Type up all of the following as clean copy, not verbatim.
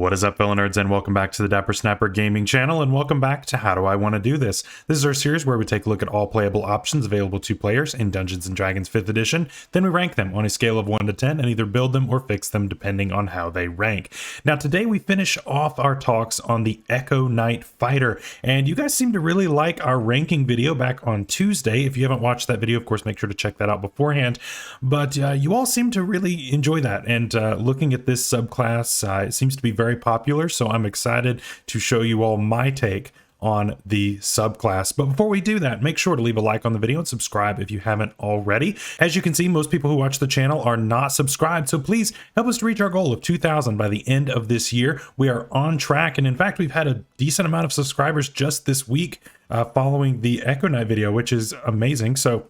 What is up, fellow nerds, and welcome back to the Dapper Snapper Gaming channel, and welcome back to How Do I Want to Do This? This is our series where we take a look at all playable options available to players in Dungeons & Dragons 5th edition, then we rank them on a scale of 1 to 10 and either build them or fix them depending on how they rank. Now today we finish off our talks on the Echo Knight Fighter, and you guys seem to really like our ranking video back on Tuesday. If you haven't watched that video, of course, make sure to check that out beforehand, but you all seem to really enjoy that, and looking at this subclass, it seems to be very popular, so I'm excited to show you all my take on the subclass. But before we do that, make sure to leave a like on the video and subscribe if you haven't already. As you can see, most people who watch the channel are not subscribed, so please help us to reach our goal of 2,000 by the end of this year. We are on track, and in fact, we've had a decent amount of subscribers just this week following the Echo Knight video, which is amazing. So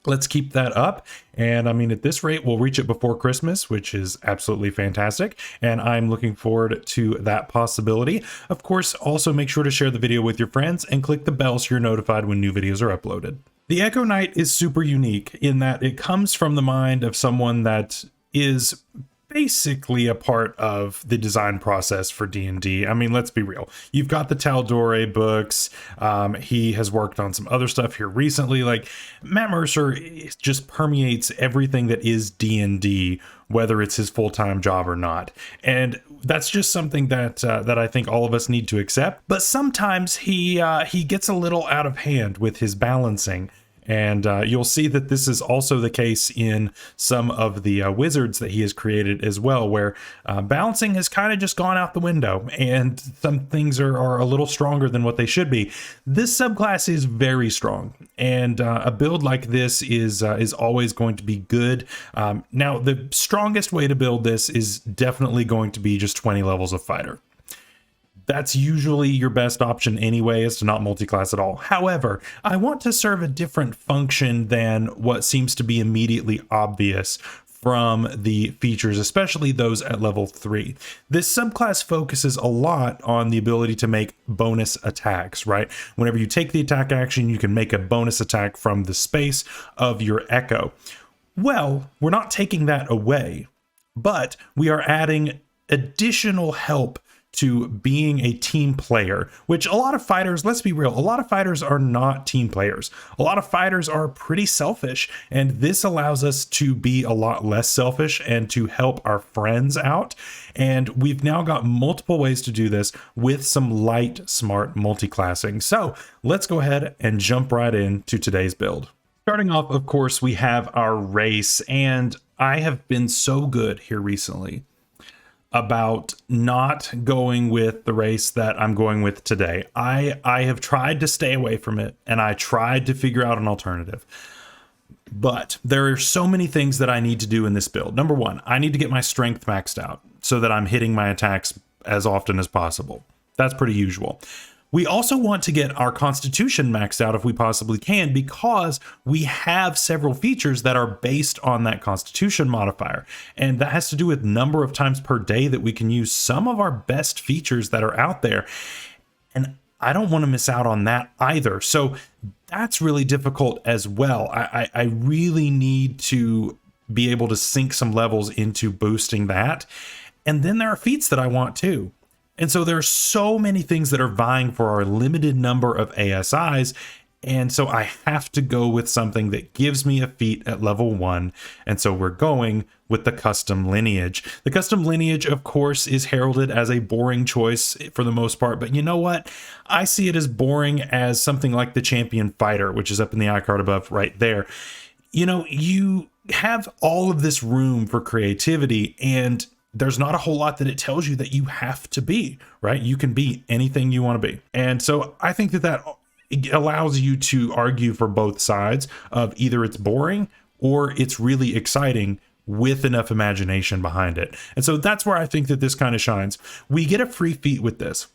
let's keep that up. And I mean, at this rate, we'll reach it before Christmas, which is absolutely fantastic. And I'm looking forward to that possibility. Of course, also make sure to share the video with your friends and click the bell so you're notified when new videos are uploaded. The Echo Knight is super unique in that it comes from the mind of someone that is basically a part of the design process for D&D. I mean, let's be real. You've got the tal'dorei books. He has worked on some other stuff here recently. Like, Matt Mercer just permeates everything that is D&D, whether it's his full-time job or not. And that's just something that that I think all of us need to accept. But sometimes he gets a little out of hand with his balancing. And you'll see that this is also the case in some of the wizards that he has created as well, where balancing has kind of just gone out the window and some things are a little stronger than what they should be. This subclass is very strong, and a build like this is always going to be good. Now, the strongest way to build this is definitely going to be just 20 levels of fighter. That's usually your best option anyway, is to not multi-class at all. However, I want to serve a different function than what seems to be immediately obvious from the features, especially those at level 3. This subclass focuses a lot on the ability to make bonus attacks, right? Whenever you take the attack action, you can make a bonus attack from the space of your echo. Well, we're not taking that away, but we are adding additional help to being a team player, which a lot of fighters, let's be real, a lot of fighters are not team players. A lot of fighters are pretty selfish, and this allows us to be a lot less selfish and to help our friends out. And we've now got multiple ways to do this with some light, smart multi-classing. So let's go ahead and jump right into today's build. Starting off, of course, we have our race, and I have been so good here recently about not going with the race that I'm going with today. I have tried to stay away from it, and I tried to figure out an alternative. But there are so many things that I need to do in this build. Number one, I need to get my strength maxed out so that I'm hitting my attacks as often as possible. That's pretty usual. We also want to get our constitution maxed out if we possibly can, because we have several features that are based on that constitution modifier. And that has to do with number of times per day that we can use some of our best features that are out there. And I don't want to miss out on that either. So that's really difficult as well. I really need to be able to sink some levels into boosting that. And then there are feats that I want too. And so there are so many things that are vying for our limited number of ASIs. And so I have to go with something that gives me a feat at level 1. And so we're going with the custom lineage. The custom lineage, of course, is heralded as a boring choice for the most part. But you know what? I see it as boring as something like the champion fighter, which is up in the icard above right there. You know, you have all of this room for creativity, and there's not a whole lot that it tells you that you have to be, right? You can be anything you want to be. And so I think that allows you to argue for both sides of either it's boring or it's really exciting with enough imagination behind it. And so that's where I think that this kind of shines. We get a free feat with this,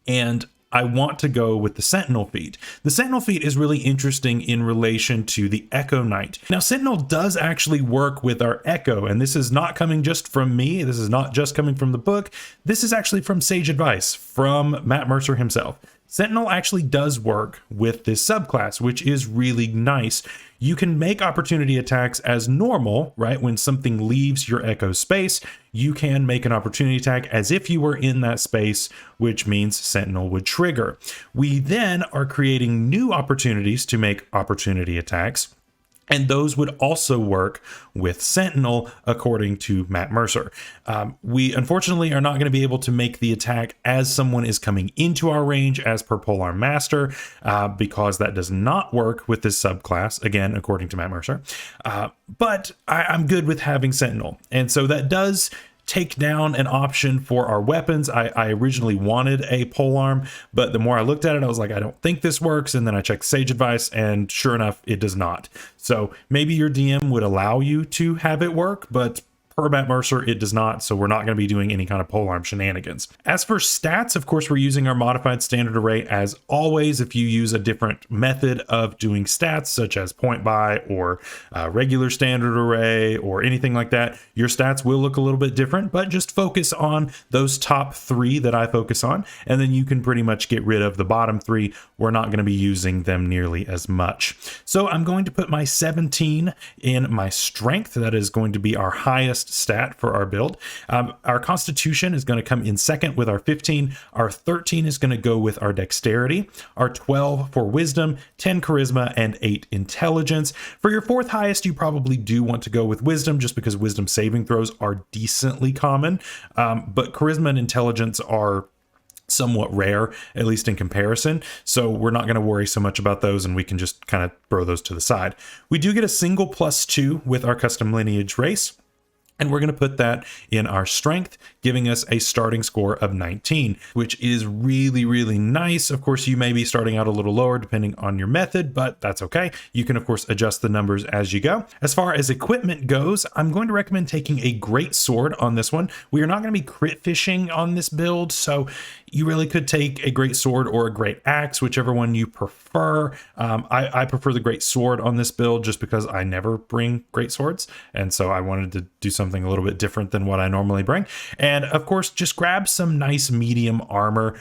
and I want to go with the Sentinel feat. The Sentinel feat is really interesting in relation to the Echo Knight. Now, Sentinel does actually work with our Echo, and this is not coming just from me. This is not just coming from the book. This is actually from sage advice from Matt Mercer himself. Sentinel actually does work with this subclass, which is really nice. You can make opportunity attacks as normal, right? When something leaves your echo space, you can make an opportunity attack as if you were in that space, which means Sentinel would trigger. We then are creating new opportunities to make opportunity attacks, and those would also work with Sentinel, according to Matt Mercer. We unfortunately are not going to be able to make the attack as someone is coming into our range as per Polearm Master, because that does not work with this subclass, again, according to Matt Mercer. But I'm good with having Sentinel. And so that does take down an option for our weapons. I originally wanted a polearm, but the more I looked at it, I was like, I don't think this works. And then I checked Sage Advice, and sure enough, it does not. So maybe your DM would allow you to have it work, but per Matt Mercer, it does not, so we're not going to be doing any kind of polearm shenanigans. As for stats, of course, we're using our modified standard array as always. If you use a different method of doing stats, such as point buy or regular standard array or anything like that, your stats will look a little bit different, but just focus on those top 3 that I focus on, and then you can pretty much get rid of the bottom 3. We're not going to be using them nearly as much. So I'm going to put my 17 in my strength. That is going to be our highest stat for our build. Our constitution is going to come in second with our 15. Our 13 is going to go with our dexterity, our 12 for wisdom, 10 charisma, and 8 intelligence. For your 4th highest, you probably do want to go with wisdom, just because wisdom saving throws are decently common, but charisma and intelligence are somewhat rare, at least in comparison. So we're not going to worry so much about those, and we can just kind of throw those to the side. We do get a single +2 with our custom lineage race, and we're going to put that in our strength, giving us a starting score of 19, which is really, really nice. Of course, you may be starting out a little lower depending on your method, but that's okay. You can, of course, adjust the numbers as you go. As far as equipment goes, I'm going to recommend taking a great sword on this one. We are not going to be crit fishing on this build, so you really could take a great sword or a great axe, whichever one you prefer. I prefer the great sword on this build just because I never bring great swords, and so I wanted to do something a little bit different than what I normally bring. And of course, just grab some nice medium armor.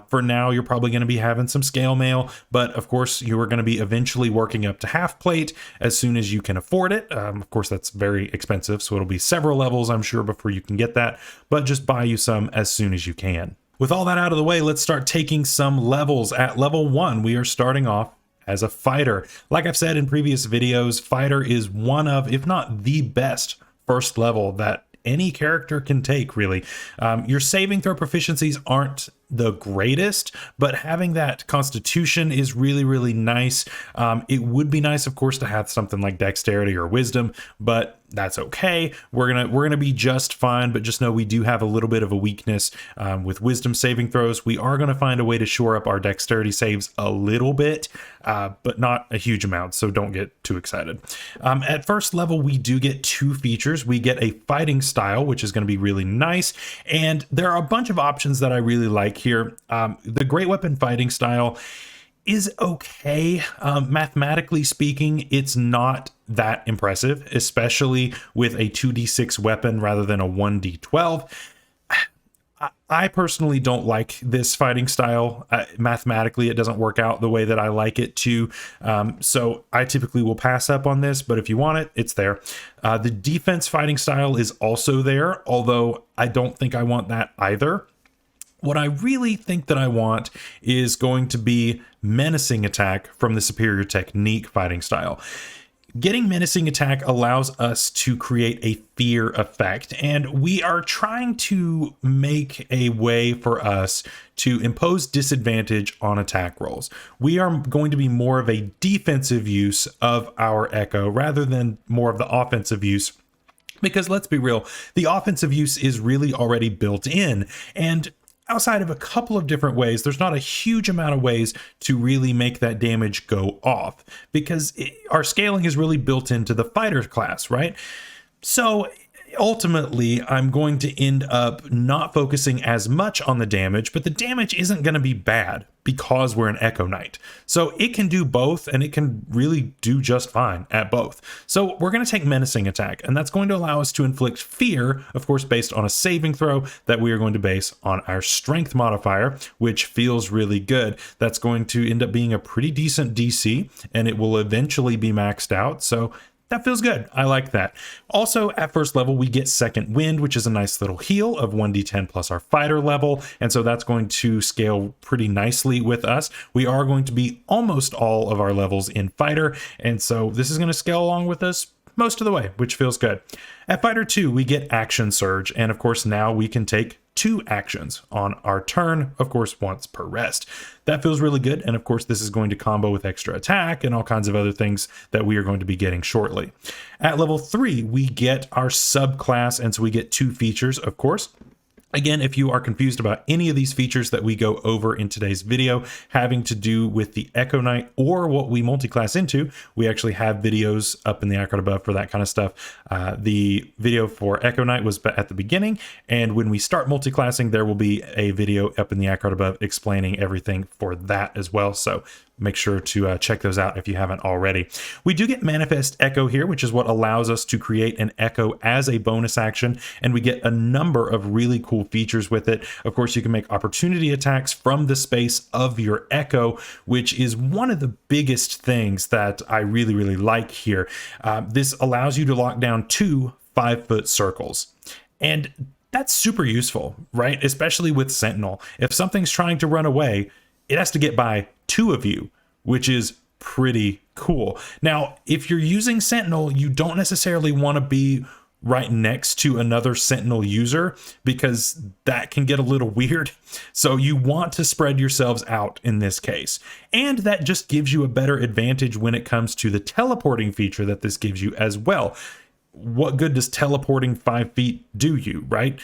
For now, you're probably going to be having some scale mail, but of course, you are going to be eventually working up to half plate as soon as you can afford it. Of course, that's very expensive, so it'll be several levels, I'm sure, before you can get that, but just buy you some as soon as you can. With all that out of the way, let's start taking some levels. At level 1, we are starting off as a fighter. Like I've said in previous videos, fighter is one of, if not the best first level that any character can take, really. Your saving throw proficiencies aren't the greatest, but having that constitution is really, really nice. It would be nice, of course, to have something like dexterity or wisdom, but that's okay. We're gonna be just fine, but just know we do have a little bit of a weakness with wisdom saving throws. We are gonna find a way to shore up our dexterity saves a little bit, but not a huge amount, so don't get too excited. At first level, we do get 2 features. We get a fighting style, which is gonna be really nice, and there are a bunch of options that I really like here. The great weapon fighting style is okay. Mathematically speaking, it's not that impressive, especially with a 2d6 weapon rather than a 1d12. I personally don't like this fighting style. Mathematically, it doesn't work out the way that I like it to. So I typically will pass up on this, but if you want it, it's there. The defense fighting style is also there, although I don't think I want that either. What I really think that I want is going to be menacing attack from the superior technique fighting style. Getting menacing attack allows us to create a fear effect, and we are trying to make a way for us to impose disadvantage on attack rolls. We are going to be more of a defensive use of our echo rather than more of the offensive use. Because let's be real, the offensive use is really already built in, and outside of a couple of different ways, there's not a huge amount of ways to really make that damage go off, because our scaling is really built into the fighter class, right? So ultimately, I'm going to end up not focusing as much on the damage, but the damage isn't going to be bad because we're an Echo Knight. So it can do both, and it can really do just fine at both. So we're going to take Menacing Attack, and that's going to allow us to inflict fear, of course, based on a saving throw that we are going to base on our Strength modifier, which feels really good. That's going to end up being a pretty decent DC, and it will eventually be maxed out. So that feels good. I like that. Also, at first level, we get Second Wind, which is a nice little heal of 1d10 plus our fighter level. And so that's going to scale pretty nicely with us. We are going to be almost all of our levels in fighter. And so this is going to scale along with us most of the way, which feels good. At fighter 2, we get Action Surge. And of course, now we can take 2 actions on our turn, of course, once per rest. That feels really good. And of course, this is going to combo with extra attack and all kinds of other things that we are going to be getting shortly. At level 3, we get our subclass. And so we get 2 features, of course. Again, if you are confused about any of these features that we go over in today's video having to do with the Echo Knight or what we multi-class into, we actually have videos up in the icon above for that kind of stuff. The video for Echo Knight was at the beginning, and when we start multi-classing, there will be a video up in the icon above explaining everything for that as well. So make sure to check those out if you haven't already. We do get Manifest Echo here, which is what allows us to create an echo as a bonus action, and we get a number of really cool features with it. Of course, you can make opportunity attacks from the space of your echo, which is one of the biggest things that I really, really like here. This allows you to lock down 2 5-foot circles. And that's super useful, right? Especially with Sentinel. If something's trying to run away, it has to get by 2 of you, which is pretty cool. Now, if you're using Sentinel, you don't necessarily want to be right next to another Sentinel user because that can get a little weird. So you want to spread yourselves out in this case. And that just gives you a better advantage when it comes to the teleporting feature that this gives you as well. What good does teleporting 5 feet do you, right?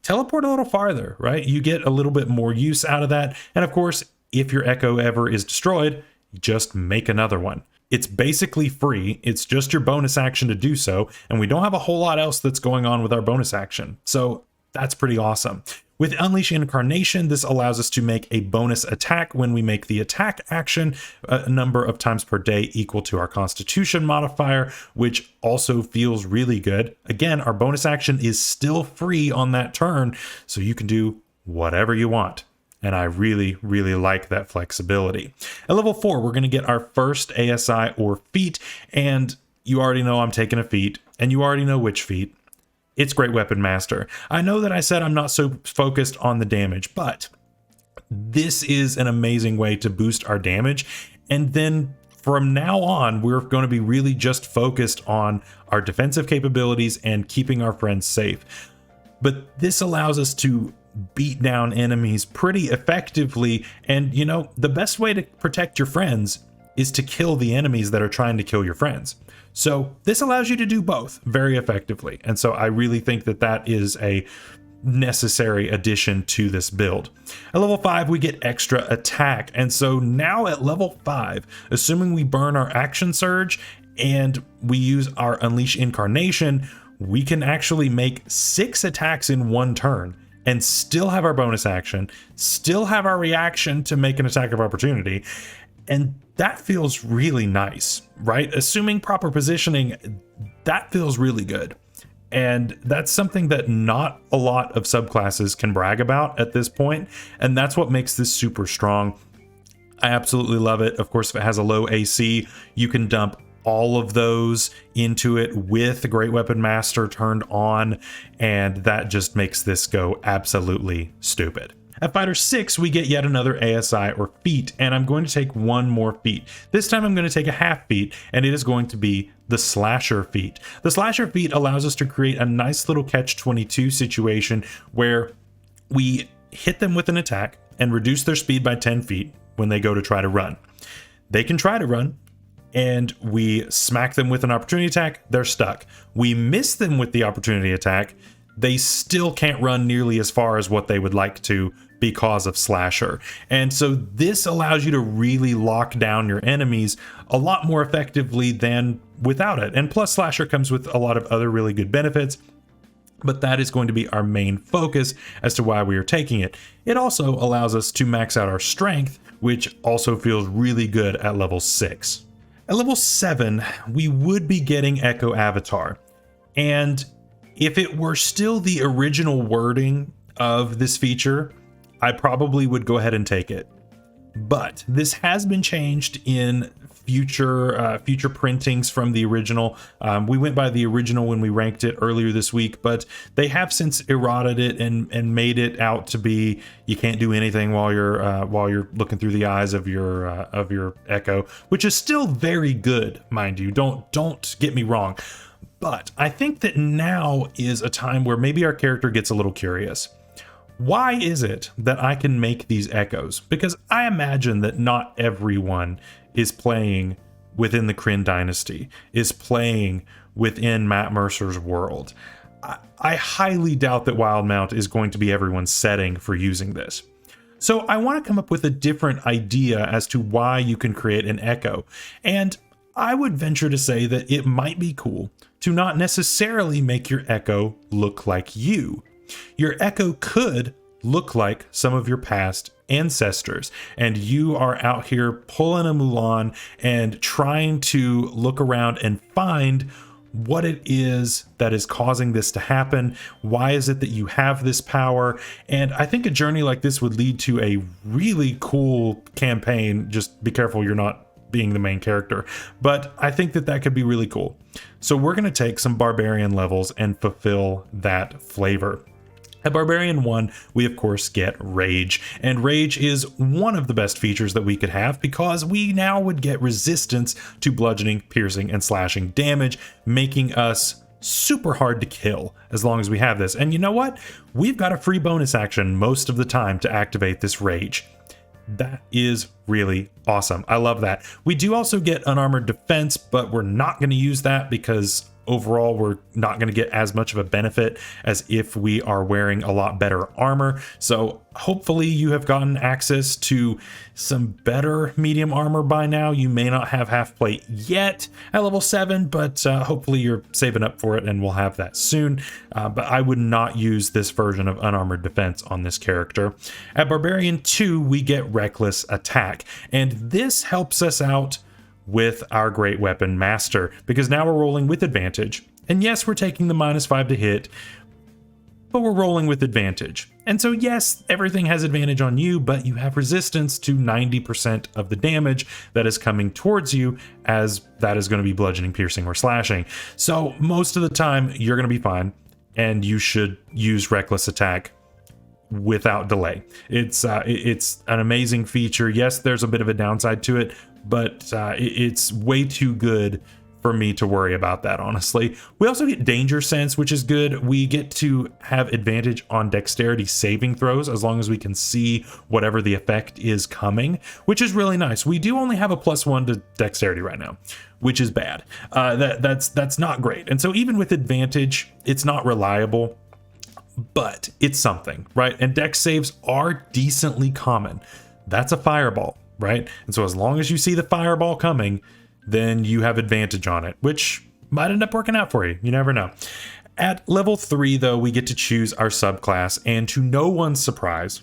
Teleport a little farther, right? You get a little bit more use out of that. And of course, if your echo ever is destroyed, just make another one. It's basically free. It's just your bonus action to do so. And we don't have a whole lot else that's going on with our bonus action. So that's pretty awesome. With Unleash Incarnation, this allows us to make a bonus attack when we make the attack action a number of times per day equal to our Constitution modifier, which also feels really good. Again, our bonus action is still free on that turn, so you can do whatever you want. And I really, really like that flexibility. At level 4, we're going to get our first ASI or feat. And you already know I'm taking a feat, and you already know which feat. It's Great Weapon Master. I know that I said I'm not so focused on the damage, but this is an amazing way to boost our damage. And then from now on, we're going to be really just focused on our defensive capabilities and keeping our friends safe. But this allows us to beat down enemies pretty effectively. And you know, the best way to protect your friends is to kill the enemies that are trying to kill your friends. So this allows you to do both very effectively. And so I really think that that is a necessary addition to this build. At level 5, we get extra attack. And so now at level 5, assuming we burn our action surge and we use our Unleash Incarnation, we can actually make 6 attacks in one turn and still have our bonus action, still have our reaction to make an attack of opportunity. And that feels really nice, right? Assuming proper positioning, that feels really good. And that's something that not a lot of subclasses can brag about at this point. And that's what makes this super strong. I absolutely love it. Of course, if it has a low AC, you can dump all of those into it with the Great Weapon Master turned on, and that just makes this go absolutely stupid. At Fighter 6, we get yet another ASI or feat, and I'm going to take one more feat. This time I'm going to take a half feat, and it is going to be the Slasher feat. The Slasher feat allows us to create a nice little catch-22 situation where we hit them with an attack and reduce their speed by 10 feet when they go to try to run. They can try to run, and we smack them with an opportunity attack, they're stuck. We miss them with the opportunity attack, they still can't run nearly as far as what they would like to because of Slasher. And so this allows you to really lock down your enemies a lot more effectively than without it. And plus Slasher comes with a lot of other really good benefits. but that is going to be our main focus as to why we are taking it. It also allows us to max out our strength, which also feels really good at level 6. At level 7, we would be getting Echo Avatar. And if it were still the original wording of this feature, I probably would go ahead and take it. But this has been changed in future printings from the original. We went by the original when we ranked it earlier this week, but they have since errated it and made it out to be you can't do anything while you're looking through the eyes of your Echo, which is still very good, mind you. Don't get me wrong, but I think that now is a time where maybe our character gets a little curious. Why is it that I can make these echoes? Because I imagine that not everyone is playing within the Kryn dynasty, is playing within Matt Mercer's world. I highly doubt that Wildmount is going to be everyone's setting for using this. So I want to come up with a different idea as to why you can create an echo. And I would venture to say that it might be cool to not necessarily make your echo look like you. Your echo could look like some of your past ancestors, and you are out here pulling a Mulan and trying to look around and find what it is that is causing this to happen. Why is it that you have this power? And I think a journey like this would lead to a really cool campaign. Just be careful you're not being the main character, but I think that that could be really cool. So we're going to take some barbarian levels and fulfill that flavor. At Barbarian 1, we of course get Rage, and Rage is one of the best features that we could have because we now would get resistance to bludgeoning, piercing, and slashing damage, making us super hard to kill as long as we have this. And you know what? We've got a free bonus action most of the time to activate this Rage. That is really awesome. I love that. We do also get Unarmored Defense, but we're not going to use that because overall we're not going to get as much of a benefit as if we are wearing a lot better armor. So hopefully you have gotten access to some better medium armor by now. You may not have half plate yet at level 7, but hopefully you're saving up for it and we'll have that soon. But I would not use this version of Unarmored Defense on this character. At Barbarian 2, we get Reckless Attack, and this helps us out with our Great Weapon Master, because now we're rolling with advantage. And yes, we're taking the -5 to hit, but we're rolling with advantage. And so yes, everything has advantage on you, but you have resistance to 90% of the damage that is coming towards you, as that is going to be bludgeoning, piercing, or slashing. So most of the time you're going to be fine, and you should use Reckless Attack without delay. It's an amazing feature. Yes, there's a bit of a downside to it, but it's way too good for me to worry about that, honestly. We also get Danger Sense, which is good. We get to have advantage on dexterity saving throws as long as we can see whatever the effect is coming, which is really nice. We do only have a +1 to dexterity right now, which is bad. That's not great. And so even with advantage, it's not reliable, but it's something, right? And dex saves are decently common. That's a fireball, right? And so as long as you see the fireball coming, then you have advantage on it, which might end up working out for you. You never know. At level 3, though, we get to choose our subclass, and to no one's surprise,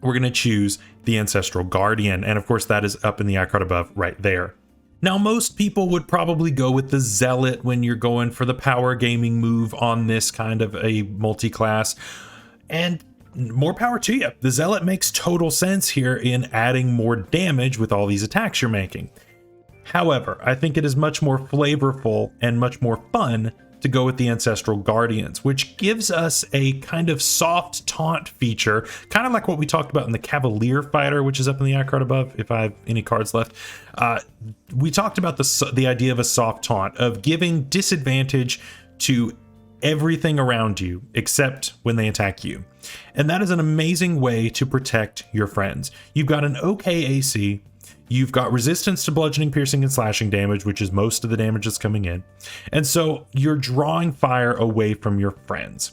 we're going to choose the Ancestral Guardian. And of course, that is up in the icon above right there. Now, most people would probably go with the Zealot when you're going for the power gaming move on this kind of a multi-class, and more power to you. The Zealot makes total sense here in adding more damage with all these attacks you're making. However, I think it is much more flavorful and much more fun to go with the Ancestral Guardians, which gives us a kind of soft taunt feature, kind of like what we talked about in the Cavalier Fighter, which is up in the icon above, if I have any cards left. We talked about the idea of a soft taunt, of giving disadvantage to everything around you except when they attack you. And that is an amazing way to protect your friends. You've got an okay AC, you've got resistance to bludgeoning, piercing, and slashing damage, which is most of the damage that's coming in. And so you're drawing fire away from your friends.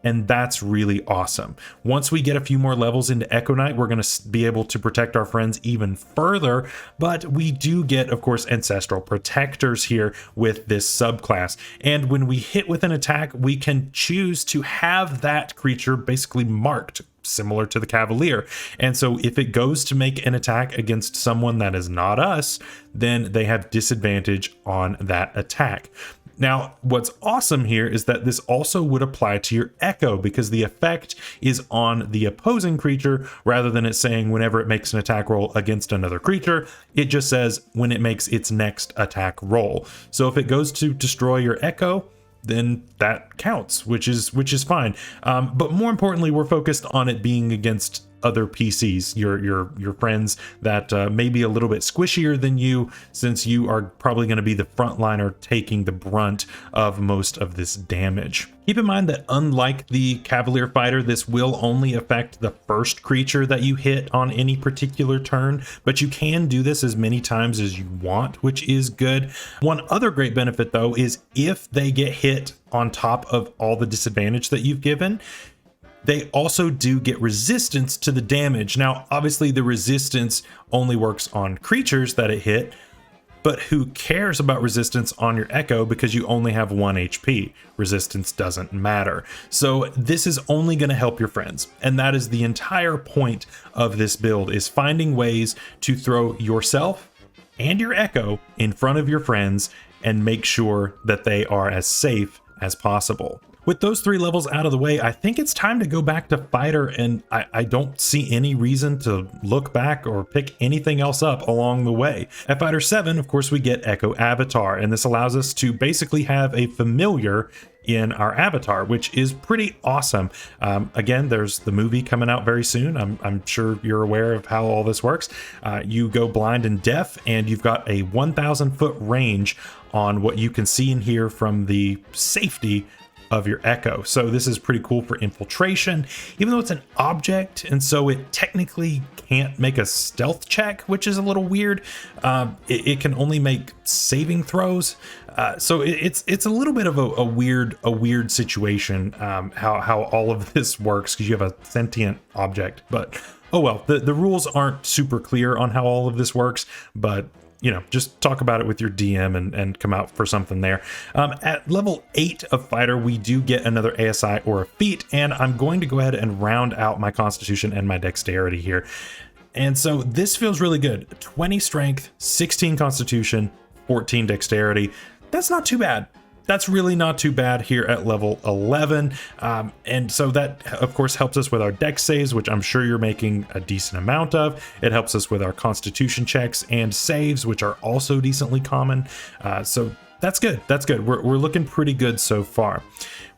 And that's really awesome. Once we get a few more levels into Echo Knight, we're going to be able to protect our friends even further, but we do get, of course, Ancestral Protectors here with this subclass. And when we hit with an attack, we can choose to have that creature basically marked, similar to the Cavalier. And so if it goes to make an attack against someone that is not us, then they have disadvantage on that attack. Now, what's awesome here is that this also would apply to your Echo, because the effect is on the opposing creature rather than it saying whenever it makes an attack roll against another creature. It just says when it makes its next attack roll. So if it goes to destroy your Echo, then that counts, which is fine. But more importantly, we're focused on it being against other PCs, your friends that may be a little bit squishier than you, since you are probably going to be the frontliner taking the brunt of most of this damage. Keep in mind that unlike the Cavalier Fighter, this will only affect the first creature that you hit on any particular turn, but you can do this as many times as you want, which is good. One other great benefit though is if they get hit on top of all the disadvantage that you've given, they also do get resistance to the damage. Now, obviously the resistance only works on creatures that it hit, but who cares about resistance on your Echo because you only have 1 HP? Resistance doesn't matter. So this is only going to help your friends. And that is the entire point of this build, is finding ways to throw yourself and your Echo in front of your friends and make sure that they are as safe as possible. With those 3 levels out of the way, I think it's time to go back to Fighter, and I don't see any reason to look back or pick anything else up along the way. At Fighter 7, of course, we get Echo Avatar, and this allows us to basically have a familiar in our avatar, which is pretty awesome. Again, there's the movie coming out very soon. I'm sure you're aware of how all this works. You go blind and deaf, and you've got a 1,000 foot range on what you can see and hear from the safety of your Echo. So this is pretty cool for infiltration, even though it's an object, and so it technically can't make a stealth check, which is a little weird. It can only make saving throws. So it's a little bit of a weird situation, how all of this works, because you have a sentient object. But oh well, the rules aren't super clear on how all of this works, but you know, just talk about it with your DM and come out for something there. At level 8 of Fighter, we do get another ASI or a feat, and I'm going to go ahead and round out my Constitution and my Dexterity here. And so this feels really good. 20 Strength, 16 Constitution, 14 Dexterity. That's not too bad. That's really not too bad here at level 11. And so that, of course, helps us with our dex saves, which I'm sure you're making a decent amount of. It helps us with our constitution checks and saves, which are also decently common. So that's good. That's good. We're looking pretty good so far.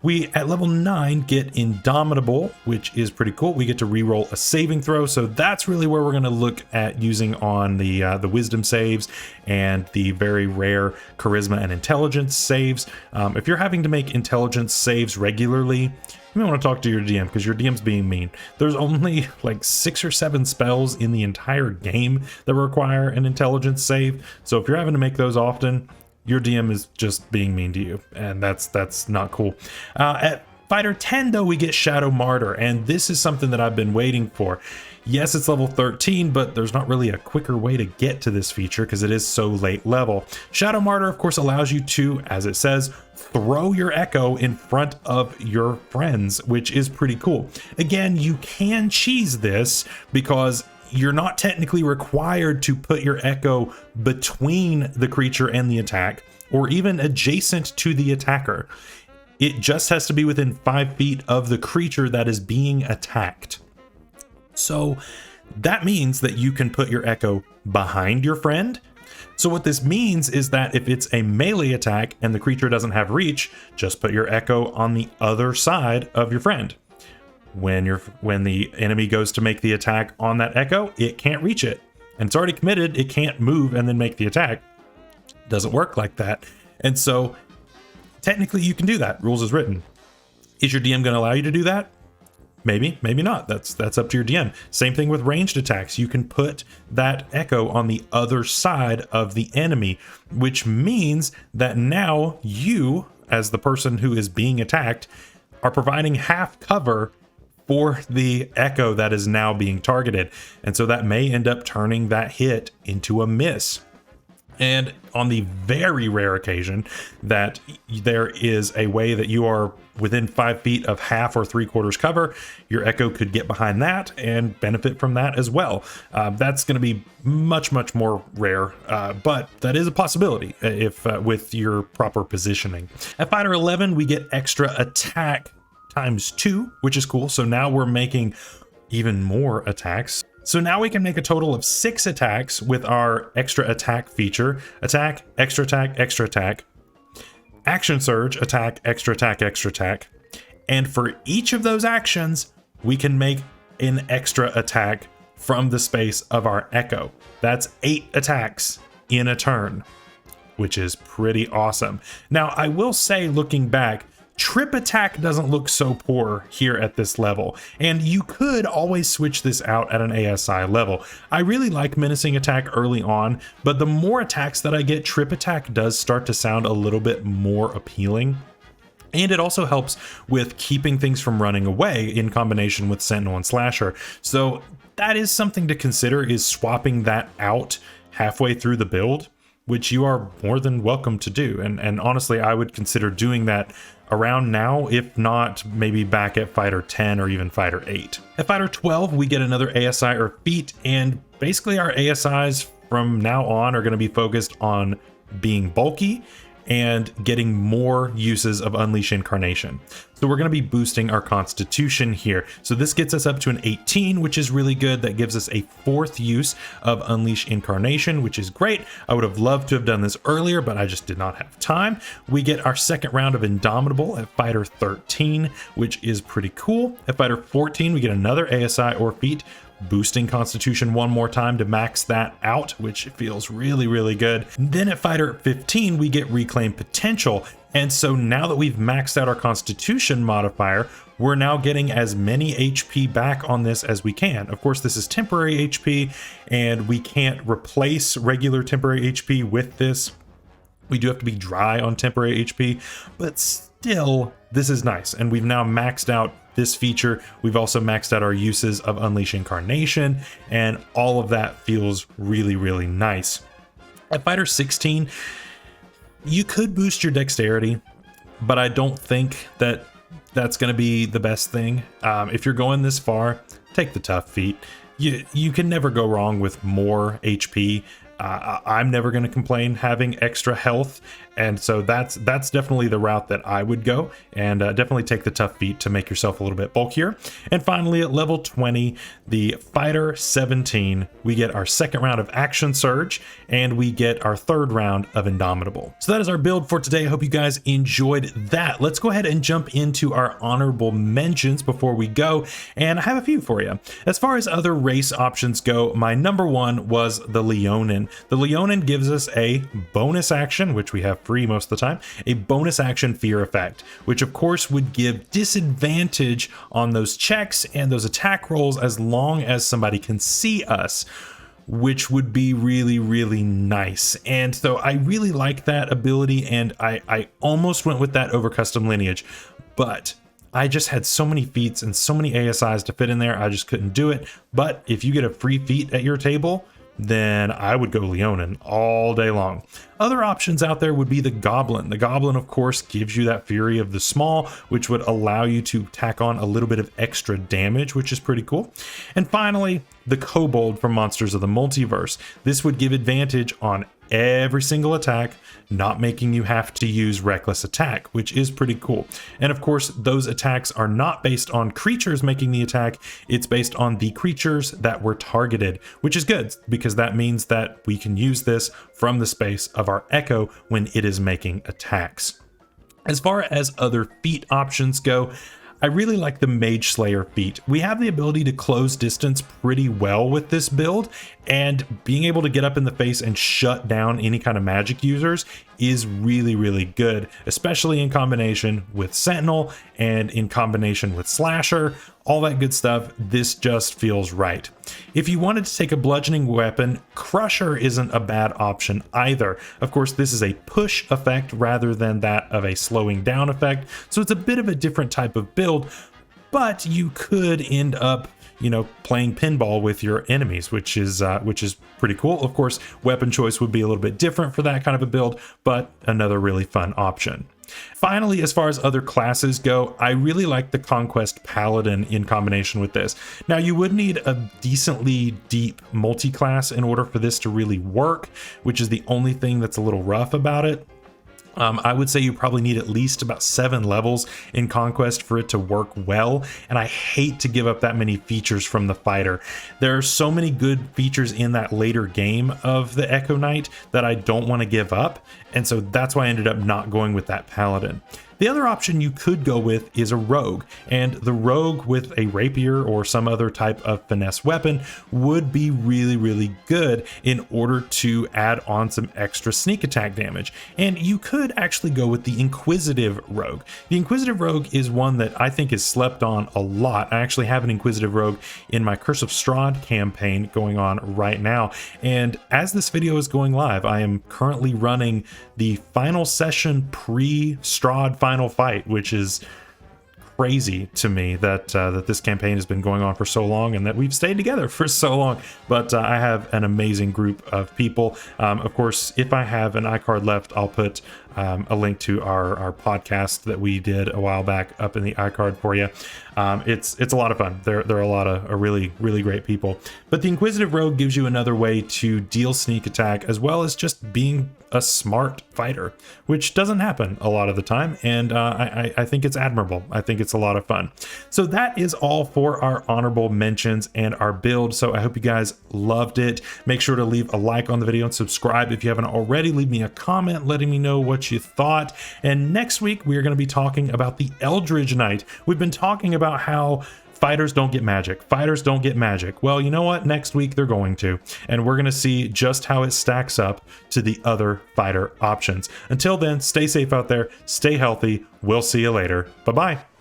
We, at level 9, get Indomitable, which is pretty cool. We get to reroll a saving throw, so that's really where we're going to look at using on the wisdom saves and the very rare charisma and intelligence saves. If you're having to make intelligence saves regularly, you may want to talk to your DM, because your DM's being mean. There's only like 6 or 7 spells in the entire game that require an intelligence save, so if you're having to make those often, your DM is just being mean to you, and that's not cool. At Fighter 10, though, we get Shadow Martyr, and this is something that I've been waiting for. Yes, it's level 13, but there's not really a quicker way to get to this feature because it is so late level. Shadow Martyr, of course, allows you to, as it says, throw your Echo in front of your friends, which is pretty cool. Again, you can cheese this because you're not technically required to put your Echo between the creature and the attack, or even adjacent to the attacker. It just has to be within 5 feet of the creature that is being attacked. So that means that you can put your Echo behind your friend. So what this means is that if it's a melee attack and the creature doesn't have reach, just put your Echo on the other side of your friend. When the enemy goes to make the attack on that Echo, it can't reach it. And it's already committed, it can't move and then make the attack. It doesn't work like that. And so technically you can do that. Rules as written. Is your DM going to allow you to do that? Maybe, maybe not. That's up to your DM. Same thing with ranged attacks. You can put that Echo on the other side of the enemy, which means that now you, as the person who is being attacked, are providing half cover for the echo that is now being targeted. And so that may end up turning that hit into a miss. And on the very rare occasion that there is a way that you are within 5 feet of half or 3/4 cover, your echo could get behind that and benefit from that as well. That's going to be much more rare, but that is a possibility if with your proper positioning. At fighter 11, we get extra attack ×2, which is cool. So now we're making even more attacks. So now we can make a total of 6 attacks with our extra attack feature. Attack, extra attack, extra attack. Action surge, attack, extra attack, extra attack. And for each of those actions, we can make an extra attack from the space of our echo. That's 8 attacks in a turn, which is pretty awesome. Now, I will say, looking back, trip attack doesn't look so poor here at this level, and you could always switch this out at an ASI level. I really like menacing attack early on, but the more attacks that I get, trip attack does start to sound a little bit more appealing. And it also helps with keeping things from running away in combination with Sentinel and Slasher. So that is something to consider, is swapping that out halfway through the build, which you are more than welcome to do. And honestly, I would consider doing that around now, if not maybe back at fighter 10 or even fighter 8. At fighter 12, we get another ASI or feat, and basically our ASIs from now on are going to be focused on being bulky and getting more uses of Unleash Incarnation. So we're going to be boosting our Constitution here. So this gets us up to an 18, which is really good. That gives us a 4th use of Unleash Incarnation, which is great. I would have loved to have done this earlier, but I just did not have time. We get our 2nd round of Indomitable at fighter 13, which is pretty cool. At fighter 14, we get another ASI or feat, boosting Constitution one more time to max that out, which feels really good. Then at fighter 15, we get Reclaim Potential. And so now that we've maxed out our Constitution modifier, we're now getting as many HP back on this as we can. Of course, this is temporary HP, and we can't replace regular temporary HP with this. We do have to be dry on temporary HP, but still, this is nice. And we've now maxed out this feature. We've also maxed out our uses of Unleash Incarnation, and all of that feels really nice. At fighter 16, you could boost your dexterity, but I don't think that that's going to be the best thing. If you're going this far, take the tough feat. You can never go wrong with more HP. I'm never going to complain having extra health, and so that's definitely the route that I would go, and definitely take the tough feat to make yourself a little bit bulkier. And finally, at level 20, the fighter 17, we get our 2nd round of Action Surge, and we get our 3rd round of Indomitable. So that is our build for today. I hope you guys enjoyed that. Let's go ahead and jump into our honorable mentions before we go, and I have a few for you. As far as other race options go, my number 1 was the Leonin. The Leonin gives us a bonus action, which we have free most of the time, a bonus action fear effect, which of course would give disadvantage on those checks and those attack rolls as long as somebody can see us, which would be really nice. And so I really like that ability, and I almost went with that over Custom Lineage, but I just had so many feats and so many ASIs to fit in there, I just couldn't do it. But if you get a free feat at your table, then I would go Leonin all day long. Other options out there would be the Goblin. The Goblin, of course, gives you that Fury of the Small, which would allow you to tack on a little bit of extra damage, which is pretty cool. And finally, the Kobold from Monsters of the Multiverse. This would give advantage on every single attack, not making you have to use Reckless Attack, which is pretty cool. And of course, those attacks are not based on creatures making the attack, it's based on the creatures that were targeted, which is good because that means that we can use this from the space of our Echo when it is making attacks. As far as other feat options go, I really like the Mage Slayer feat. We have the ability to close distance pretty well with this build, and being able to get up in the face and shut down any kind of magic users is really good, especially in combination with Sentinel and in combination with Slasher. all that good stuff. This just feels right. If you wanted to take a bludgeoning weapon, Crusher isn't a bad option either. Of course, this is a push effect rather than that of a slowing down effect, so it's a bit of a different type of build, but you could end up, you know, playing pinball with your enemies, which is pretty cool. Of course, weapon choice would be a little bit different for that kind of a build, but another really fun option. Finally, as far as other classes go, I really like the Conquest Paladin in combination with this. Now, you would need a decently deep multi-class in order for this to really work, which is the only thing that's a little rough about it. I would say you probably need at least about 7 levels in Conquest for it to work well, and I hate to give up that many features from the fighter. There are so many good features in that later game of the Echo Knight that I don't want to give up, and so that's why I ended up not going with that Paladin. The other option you could go with is a rogue, and the rogue with a rapier or some other type of finesse weapon would be really, really good in order to add on some extra sneak attack damage. And you could actually go with the Inquisitive Rogue. The Inquisitive Rogue is one that I think is slept on a lot. I actually have an Inquisitive Rogue in my Curse of Strahd campaign going on right now, and as this video is going live, I am currently running the final session pre-Strahd final fight, which is crazy to me that this campaign has been going on for so long and that we've stayed together for so long. But I have an amazing group of people. Of course, if I have an iCard left, I'll put a link to our podcast that we did a while back up in the iCard for you. It's a lot of fun. There are a lot of really, really great people. But the Inquisitive Rogue gives you another way to deal sneak attack as well as just being a smart fighter, which doesn't happen a lot of the time, and I think it's admirable. I think it's a lot of fun. So that is all for our honorable mentions and our build. So I hope you guys loved it. Make sure to leave a like on the video and subscribe if you haven't already. Leave me a comment letting me know what you thought. And next week we are going to be talking about the Eldridge Knight. We've been talking about how fighters don't get magic. Fighters don't get magic. Well, you know what? Next week they're going to. And we're going to see just how it stacks up to the other fighter options. Until then, stay safe out there. Stay healthy. We'll see you later. Bye-bye.